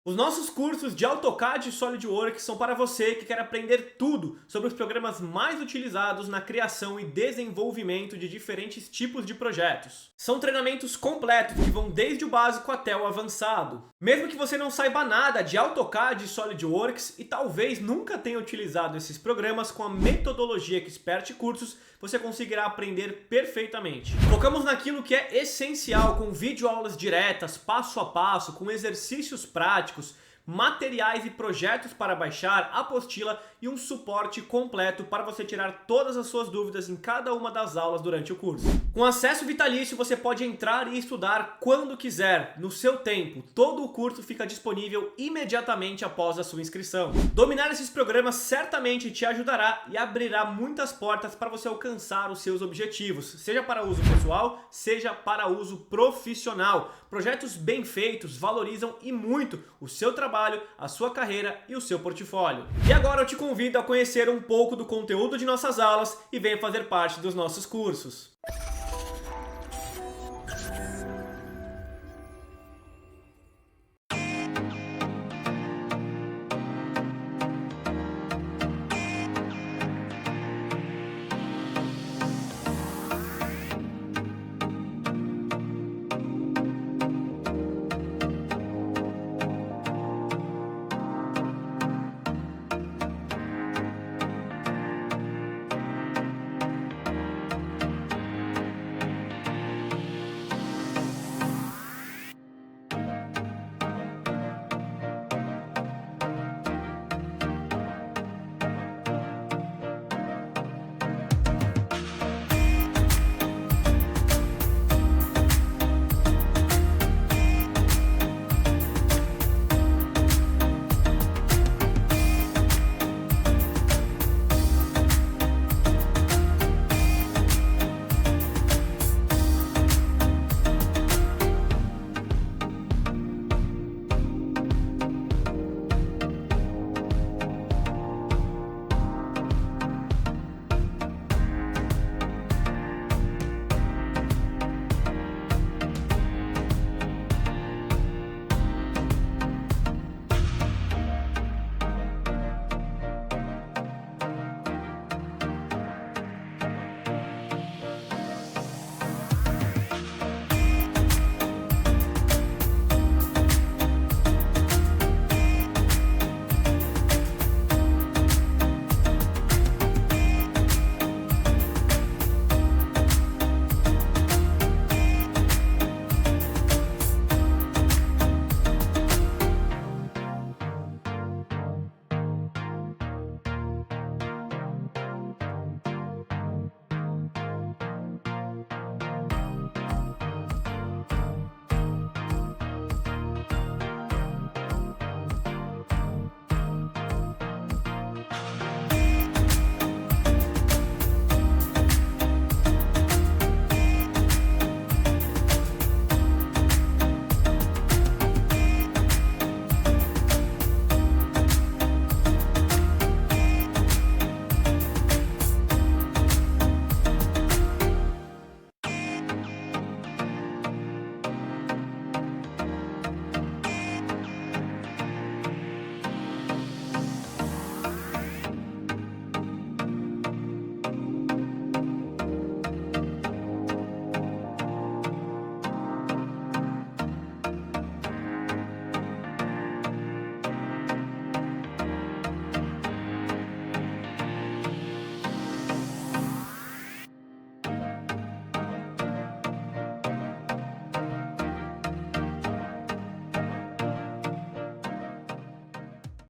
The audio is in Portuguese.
Os nossos cursos de AutoCAD e SolidWorks são para você que quer aprender tudo sobre os programas mais utilizados na criação e desenvolvimento de diferentes tipos de projetos. São treinamentos completos que vão desde o básico até o avançado. Mesmo que você não saiba nada de AutoCAD e SolidWorks e talvez nunca tenha utilizado esses programas, com a metodologia Expert Cursos, você conseguirá aprender perfeitamente. Focamos naquilo que é essencial, com videoaulas diretas, passo a passo, com exercícios práticos, materiais e projetos para baixar, apostila e um suporte completo para você tirar todas as suas dúvidas em cada uma das aulas durante o curso. Com acesso vitalício, você pode entrar e estudar quando quiser, no seu tempo. Todo o curso fica disponível imediatamente após a sua inscrição. Dominar esses programas certamente te ajudará e abrirá muitas portas para você alcançar os seus objetivos, seja para uso pessoal, seja para uso profissional. Projetos bem feitos valorizam e muito o seu trabalho, a sua carreira e o seu portfólio. E agora eu te convido a conhecer um pouco do conteúdo de nossas aulas e venha fazer parte dos nossos cursos.